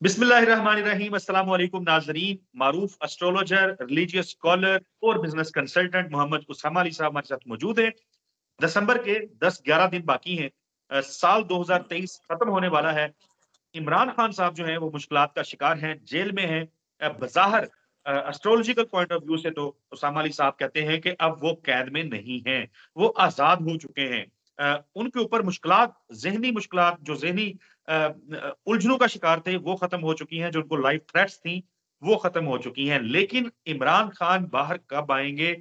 बिस्मिल्लाहिर्रहमानिर्रहीम। अस्सलाम वालेकुम नाज़रीन। मारूफ एस्ट्रोलॉजर, रिलीजियस स्कॉलर और बिजनेस कंसल्टेंट मोहम्मद उसामा अली साहब हमारे साथ मौजूद हैं। दिसंबर के 10-11 दिन बाकी हैं। साल 2023 खत्म होने वाला है। इमरान खान साहब जो हैं वो मुश्किलात का शिकार हैं, जेल में हैं। बज़ाहिर एस्ट्रोलॉजिकल पॉइंट ऑफ व्यू से तो उसामा अली साहब कहते हैं कि अब वो कैद में नहीं हैं, वो आज़ाद हो चुके हैं। उनके ऊपर मुश्किलात, ज़हनी मुश्किलात, जो ज़हनी उलझनों का शिकार थे, वो खत्म हो चुकी हैं। जो उनको लाइफ थ्रेट्स थी, वो खत्म हो चुकी हैं। लेकिन इमरान खान बाहर कब आएँगे?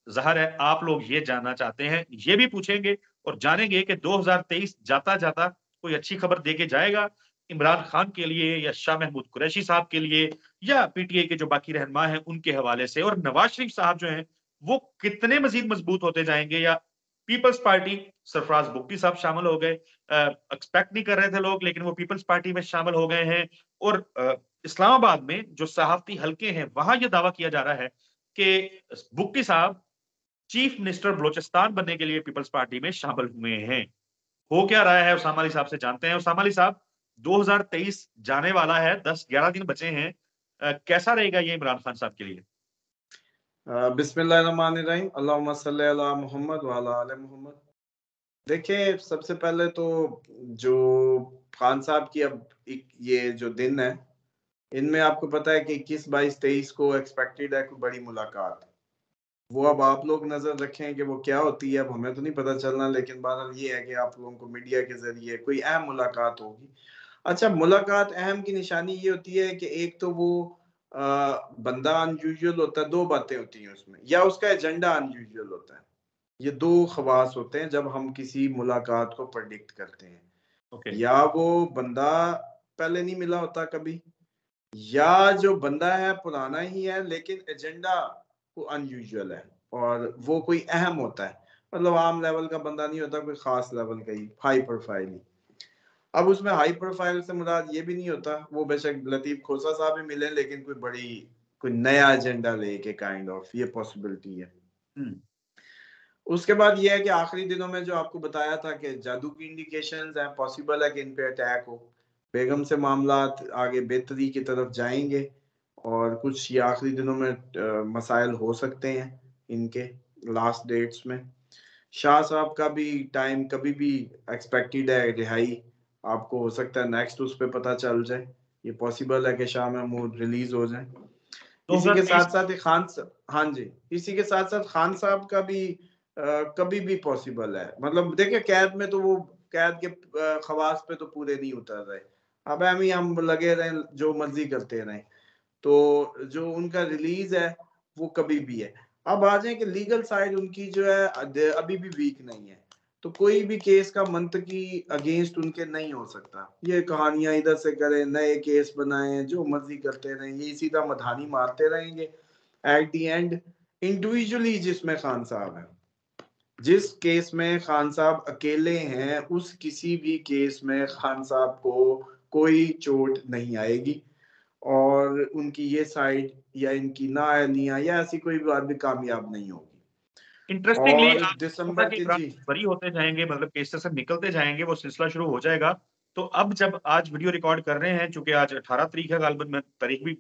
ज़ाहिर है आप लोग ये जानना चाहते हैं। ये भी पूछेंगे और जानेंगे कि 2023 जाता-जाता कोई अच्छी खबर दे के जाएगा इमरान खान के लिए या शाह महमूद कुरैशी साहब के लिए या पीटीआई के जो बाकी रहनुमा हैं उनके हवाले से, और नवाज शरीफ साहब जो हैं वो कितने मजीद मजबूत होते जाएंगे, या पीपल्स पार्टी, सरफराज बुगटी साहब शामिल हो गए, एक्सपेक्ट नहीं कर रहे थे लोग लेकिन वो पीपल्स पार्टी में शामिल हो गए हैं। और इस्लामाबाद में जो सहाफती हलके हैं वहां ये दावा किया जा रहा है कि बुगटी साहब चीफ मिनिस्टर बलोचिस्तान बनने के लिए पीपल्स पार्टी में शामिल हुए हैं। हो क्या रहा है उसामा अली साहब से जानते हैं। उसामा अली साहब, 2023 जाने वाला है, 10-11 दिन बचे हैं। कैसा रहेगा ये इमरान खान साहब के लिए? बिस्मिल्लाहिर्रहमानिर्रहीम, अल्लाहुम्मा सल्ली अला मोहम्मद व अला आले मोहम्मद। देखिए, सबसे पहले तो जो खान साहब की अब ये जो दिन है, इनमें आपको पता है कि 21, 22, 23 को एक्सपेक्टेड है कोई बड़ी मुलाकात। वो अब आप लोग नजर रखें कि वो क्या होती है। अब हमें तो नहीं पता चलना, लेकिन बहरहाल ये है कि आप लोगों को मीडिया के जरिए कोई अहम मुलाकात होगी। अच्छा, मुलाकात अहम की निशानी ये होती है कि एक तो वो बंदा अनयूजुअल होता है। दो बातें होती हैं उसमें, या उसका एजेंडा अनयूजुअल होता है। ये दो खवास होते हैं जब हम किसी मुलाकात को प्रेडिक्ट करते हैं। ओके। या वो बंदा पहले नहीं मिला होता कभी, या जो बंदा है पुराना ही है लेकिन एजेंडा वो अनयूजुअल है और वो कोई अहम होता है। मतलब आम लेवल का बंदा नहीं होता, कोई खास लेवल का ही, हाई प्रोफाइल ही। अब उसमें हाई प्रोफाइल से मुराद ये भी नहीं होता वो बेशक लतीफ खोसा साहब भी मिले, लेकिन कोई नया एजेंडा लेके, काइंड ऑफ, ये पॉसिबिलिटी है। हम्म। उसके बाद ये है कि आखिरी दिनों में जो आपको बताया था कि जादू की इंडिकेशंस हैं, पॉसिबल है कि इन पे अटैक हो। बेगम से मामला आगे बेहतरी की तरफ जाएंगे और कुछ ये आखिरी दिनों में मसाइल हो सकते हैं इनके लास्ट डेट्स में। शाह साहब का भी टाइम कभी भी एक्सपेक्टेड है रिहाई। आपको हो सकता है नेक्स्ट उस पे पता चल जाए। ये पॉसिबल है कि शाह महमूद रिलीज हो जाए। इसी के 2023। साथ साथ हाँ जी, इसी के साथ साथ खान साहब का भी कभी भी पॉसिबल है। मतलब देखिए, कैद में तो वो कैद के खवास पे तो पूरे नहीं उतर रहे। अब हम लगे रहे जो मर्जी करते रहे, तो जो उनका रिलीज है वो कभी भी है। अब आ जाए कि लीगल साइड उनकी जो है अभी भी वीक नहीं है, तो कोई भी केस का मंतकी अगेंस्ट उनके नहीं हो सकता। ये कहानियां इधर से करें, नए केस बनाएं, जो मर्जी करते रहें, ये सीधा मधानी मारते रहेंगे। एट दी एंड इंडिविजुअली जिसमें खान साहब है, जिस केस में खान साहब अकेले हैं, उस किसी भी केस में खान साहब को कोई चोट नहीं आएगी और उनकी ये साइड या इनकी नाअहलियां या ऐसी कोई बात भी कामयाब नहीं होगी। इंटरेस्टिंगली और आपको पता है दिसंबर कि के इमरान जी बरी होते जाएंगे, मतलब केसेस से निकलते जाएंगे, वो सिलसिला शुरू हो जाएगा। तो अब जब आज वीडियो रिकॉर्ड कर रहे हैं, चूंकि आज 18 तारीख है, गालिबन मैं तारीख भी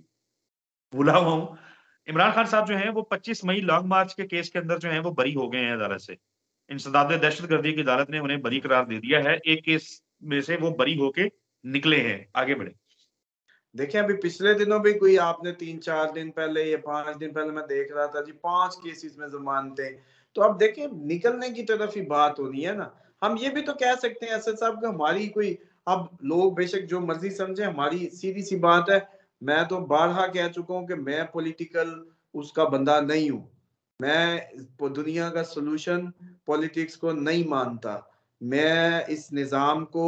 भूला हुआ हूँ। इमरान खान साहब जो हैं वो 25 मई लॉन्ग मार्च के केस के अंदर जो है वो बरी हो गए हैं अदालत से। इंसदाद दहशतगर्दी की अदालत ने उन्हें बरी करार दे दिया है। एक केस में से वो बरी होके निकले हैं। आगे बढ़े। देखिए, अभी पिछले दिनों भी कोई आपने 3-4 दिन पहले या 5 दिन पहले मैं देख रहा था जी, 5 केसेस में जमानतें। तो अब देखिए, निकलने की तरफ ही बात होनी है ना। हम ये भी तो कह सकते हैं असद साहब का हमारी कोई, अब लोग बेशक जो मर्जी समझे, हमारी सीधी सी बात है। मैं तो बारहा कह चुका हूँ कि मैं पॉलिटिकल उसका बंदा नहीं हूँ। मैं दुनिया का सोल्यूशन पॉलिटिक्स को नहीं मानता। मैं इस निज़ाम को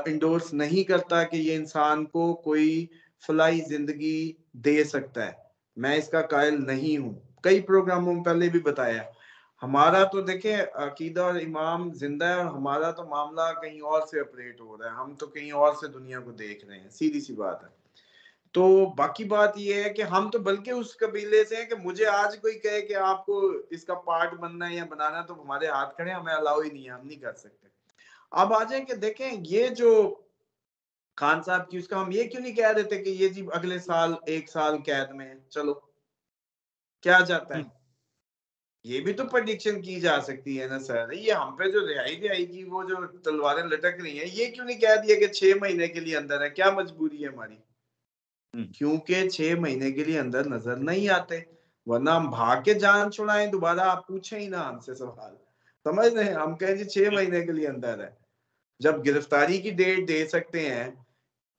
इंडोर्स नहीं करता कि ये इंसान को कोई फलाई जिंदगी दे सकता है। मैं इसका कायल नहीं हूँ। कई प्रोग्रामों में पहले भी बताया। हमारा तो देखें, अकीदा और इमाम जिंदा है और हमारा तो मामला कहीं और से ऑपरेट हो रहा है। हम तो कहीं और से दुनिया को देख रहे हैं, सीधी सी बात है। तो बाकी बात ये है कि हम तो बल्कि उस कबीले से हैं कि मुझे आज कोई कहे कि आपको इसका पार्ट बनना है या बनाना है, तो हमारे हाथ खड़े, हमें अलाउ ही नहीं है, हम नहीं कर सकते। अब आ जाए कि देखें, ये जो खान साहब की, उसका हम ये क्यों नहीं कह देते कि ये जी अगले साल 1 साल कैद में है, चलो क्या जाता है। ये भी तो प्रेडिक्शन की जा सकती है ना सर। ये हम पे जो रिहाई रिहाई की वो जो तलवारें लटक रही हैं, ये क्यों नहीं कह दिया कि 6 महीने के लिए अंदर है, क्या मजबूरी है हमारी। क्योंकि 6 महीने के लिए अंदर नजर नहीं आते, वरना हम भाग के जान छुड़ाएं, दोबारा आप पूछे ही ना हमसे सवाल, समझ रहे हैं। हम कहें जी 6 महीने के लिए अंदर है, जब गिरफ्तारी की डेट दे सकते हैं,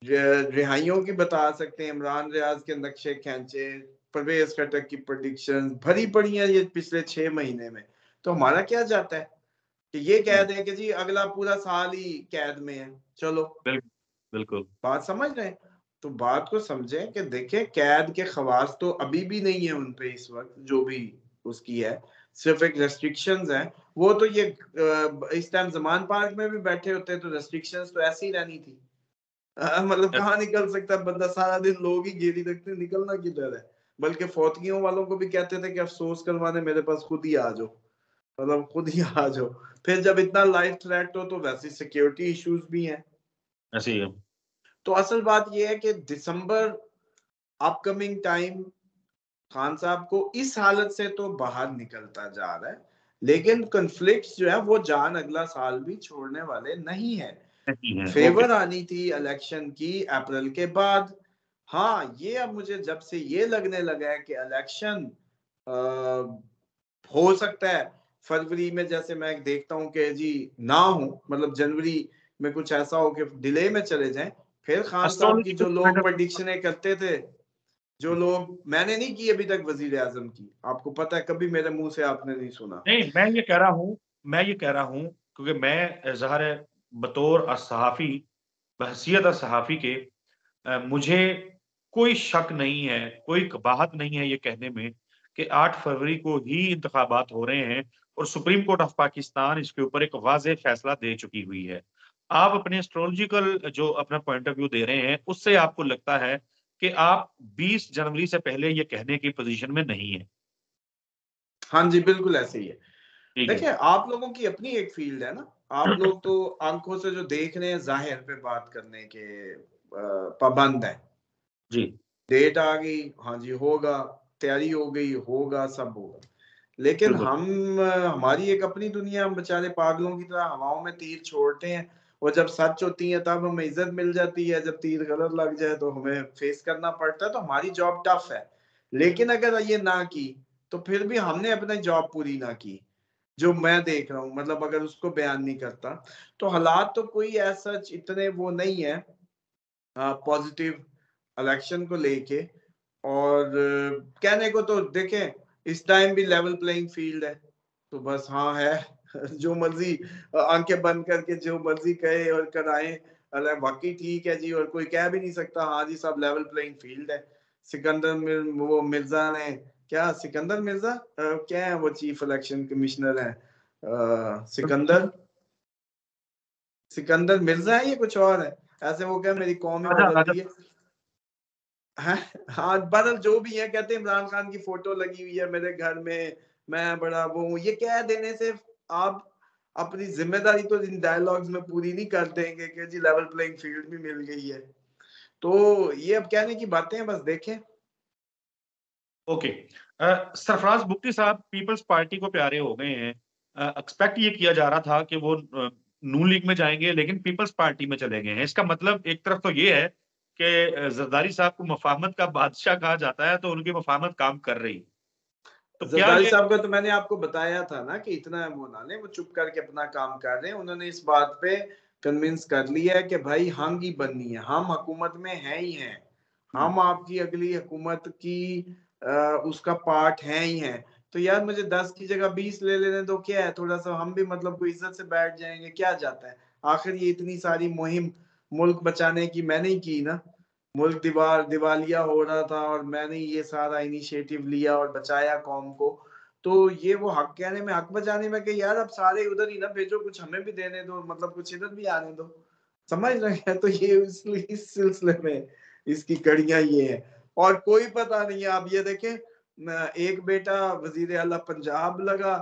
रिहाइयों की बता सकते हैं, इमरान रियाज के नक्शे खींचे, परवेज खटक की प्रेडिक्शन भरी पड़ी है ये पिछले 6 महीने में, तो हमारा क्या जाता है कि ये कह दें कि जी अगला पूरा साल ही कैद में है, चलो। बिल्कुल। बात समझ रहे हैं। तो बात को समझें कि देखें कैद के खवास तो अभी भी नहीं है उन पे इस वक्त, जो भी उसकी है, सिर्फ एक रेस्ट्रिक्शंस है। वो तो ये इस टाइम जमान पार्क में भी बैठे होते तो रेस्ट्रिक्शंस तो ऐसी ही रहनी थी। मतलब कहाँ निकल सकता है बंदा, सारा दिन लोग ही घेरी रखते, निकलना किधर है। बल्कि फौतगियों वालों को भी कहते थे कि अफसोस करवाने मेरे पास खुद ही आ जाओ, मतलब खुद ही आ जाओ। फिर जब इतना लाइफ थ्रेट हो तो वैसे सिक्योरिटी इश्यूज भी हैं। ऐसे ही है। तो असल बात यह है कि दिसंबर अपकमिंग टाइम खान साहब को इस हालत से तो बाहर निकलता जा रहा है, लेकिन कन्फ्लिक्ट्स जो है वो जान अगला साल भी छोड़ने वाले नहीं है। नहीं है। ओके। फेवर आनी थी इलेक्शन की अप्रैल के बाद। हाँ, ये अब मुझे जब से ये लगने लगा है कि इलेक्शन हो सकता है फरवरी में, जैसे मैं देखता हूँ कि जी ना हो, मतलब जनवरी में कुछ ऐसा हो कि डिले में चले जाएं, फिर खान साहब की एस्ट्रोलॉजी जो लोग के प्रेडिक्शनें करते थे, जो लोग, मैंने नहीं की अभी तक वजीर आजम की, आपको पता है, कभी मेरे मुंह से आपने नहीं सुना। नहीं, मैं ये कह रहा हूँ क्योंकि मैं ज़ाहिर है बतौर सहाफ़ी, बहैसियत सहाफ़ी के मुझे कोई शक नहीं है, कोई कबाहत नहीं है ये कहने में कि 8 फरवरी को ही इंतखाबात हो रहे हैं और सुप्रीम कोर्ट ऑफ पाकिस्तान इसके ऊपर एक वाज़ेह फैसला दे चुकी हुई है। आप अपने एस्ट्रोलॉजिकल जो अपना पॉइंट ऑफ व्यू दे रहे हैं, उससे आपको लगता है कि आप 20 जनवरी से पहले ये कहने की पोज़ीशन में नहीं हैं। हाँ जी, बिल्कुल ऐसे ही है। ठीक है। देखिए, आप लोगों की अपनी एक फील्ड है ना, आप लोग तो आंखों से जो देख रहे हैं जाहिर पे बात करने के पाबंद है। जी, डेट आ गई, हाँ जी होगा, तैयारी हो गई, होगा, सब होगा। लेकिन बिल्कुल। हम हमारी एक अपनी दुनिया, हम बेचारे पागलों की तरह हवाओं में तीर छोड़ते हैं, और जब सच होती है तब हमें इज्जत मिल जाती है, जब तीर गलत लग जाए तो हमें फेस करना पड़ता है। तो हमारी जॉब टफ है। लेकिन अगर ये ना की तो फिर भी हमने अपनी जॉब पूरी ना की, जो मैं देख रहा हूँ, मतलब अगर उसको बयान नहीं करता। तो हालात तो कोई ऐसा इतने वो नहीं है पॉजिटिव इलेक्शन को लेके। और कहने को तो देखें, इस टाइम भी लेवल प्लेइंग फील्ड है, तो बस हाँ है। जो मर्जी आंखें बंद करके जो मर्जी कहे और कराए, अरे वाकई ठीक है जी, और कोई कह भी नहीं सकता हाँ जी सब लेवल प्लेइंग फील्ड है। वो मिर्जा ने, क्या सिकंदर मिर्जा क्या है वो चीफ इलेक्शन कमिश्नर है, सिकंदर सिकंदर मिर्जा है, ये कुछ और है, ऐसे वो क्या मेरी कौम ही राजा बदल राजा दी है। हाँ, हाँ बदल जो भी है, कहते हैं इमरान खान की फोटो लगी हुई है मेरे घर में, मैं बड़ा वो हूँ, ये कह देने से आप अपनी जिम्मेदारी तो इन डायलॉग्स में पूरी नहीं कर देंगे कि जी लेवल प्लेइंग फील्ड भी मिल गई है। तो ये अब कहने की बातें हैं, बस देखें। ओके। सरफराज बुगटी साहब पीपल्स पार्टी को प्यारे हो गए हैं। एक्सपेक्ट ये किया जा रहा था कि वो नून लीग में जाएंगे, लेकिन पीपल्स पार्टी में चले गए हैं। इसका मतलब एक तरफ तो ये है कि जरदारी साहब को मफाहमत का बादशाह कहा जाता है, तो उनकी मफाहमत काम कर रही। तो क्या जरदारी ये साहब का तो मैंने आपको बताया था ना कि इतना वो ना ले, वो चुप करके अपना काम कर रहे हैं। उन्होंने इस बात पे कन्विंस कर लिया है कि भाई हम ही बननी है, हम हुकूमत में हैं ही हैं, हम आपकी अगली हुकूमत की उसका पार्ट है ही है। तो यार मुझे 10 की जगह 20 ले लेने दो, क्या है, थोड़ा सा हम भी मतलब कोई इज्जत से बैठ जाएंगे, क्या जाता है। आखिर ये इतनी सारी मुहिम मुल्क बचाने की मैंने ही की ना, मुल्क दिवालिया हो रहा था और मैंने ये सारा इनिशिएटिव लिया और बचाया कौम को। तो ये वो हक कहने में, हक बचाने में कि यार अब सारे उधर ही ना भेजो, कुछ हमें भी देने दो, मतलब कुछ इधर भी आने दो, समझ रहे हैं। तो ये इस सिलसिले में इसकी कड़ियां ये हैं। और कोई पता नहीं है, आप ये देखें, एक बेटा वजीर आला पंजाब लगा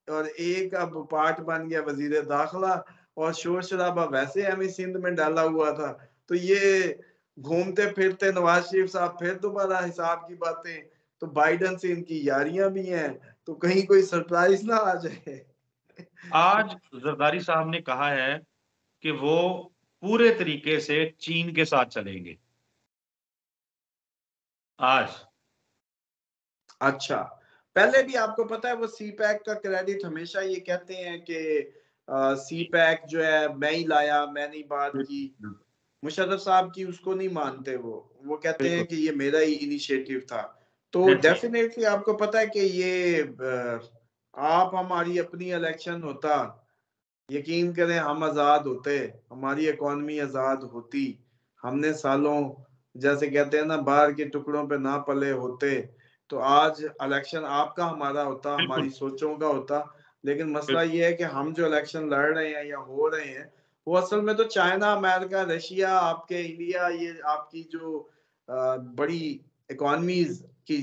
और एक अब पार्ट बन गया वजीर दाखिला, और शोर शराबा वैसे हमें सिंध में डाला हुआ था, तो ये घूमते फिरते नवाज शरीफ साहब फिर दोबारा हिसाब की बातें, तो बाइडन से इनकी यारियां भी हैं, तो कहीं कोई सरप्राइज ना आ जाए। आज जरदारी साहब ने कहा है कि वो पूरे तरीके से चीन के साथ चलेंगे। आज अच्छा, पहले भी आपको पता है वो सी पैक का क्रेडिट हमेशा ये कहते हैं कि सी पैक जो है मैं ही लाया, मैंने ही बात की। बिल्कुल, मुशर्रफ साहब की उसको नहीं मानते, वो कहते हैं बिल्कुल। कि ये मेरा ही इनिशिएटिव था। तो जी, डेफिनेटली आपको पता है कि ये आप हमारी अपनी इलेक्शन होता, यकीन करें हम आजाद होते, हमारी इकोनॉमी आजाद होती, हमने सालों जैसे कहते हैं ना बाहर के टुकड़ों पे ना पले होते, तो आज इलेक्शन आपका हमारा होता, हमारी बिल्कुल, सोचों का होता। लेकिन मसला बिल्कुल, ये है कि हम जो इलेक्शन लड़ रहे हैं या हो रहे हैं, वो असल में तो चाइना, अमेरिका, रशिया, आपके इंडिया, ये आपकी जो बड़ी इकोनॉमीज की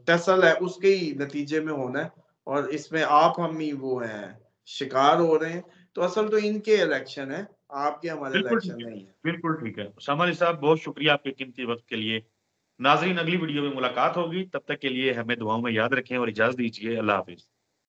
टसल है उसके ही नतीजे में होना है। और इसमें आप हम ही वो हैं, शिकार हो रहे हैं। तो असल तो इनके इलेक्शन है, आपके हमारे बिल्कुल इलेक्शन ठीक है, नहीं है। बिल्कुल ठीक है। उसामा अली साहब बहुत शुक्रिया आपके कीमती वक़्त के लिए। नाज़रीन अगली वीडियो में मुलाकात होगी, तब तक के लिए हमें दुआओं में याद रखें और इजाज़त दीजिए। अल्लाह हाफ़िज़।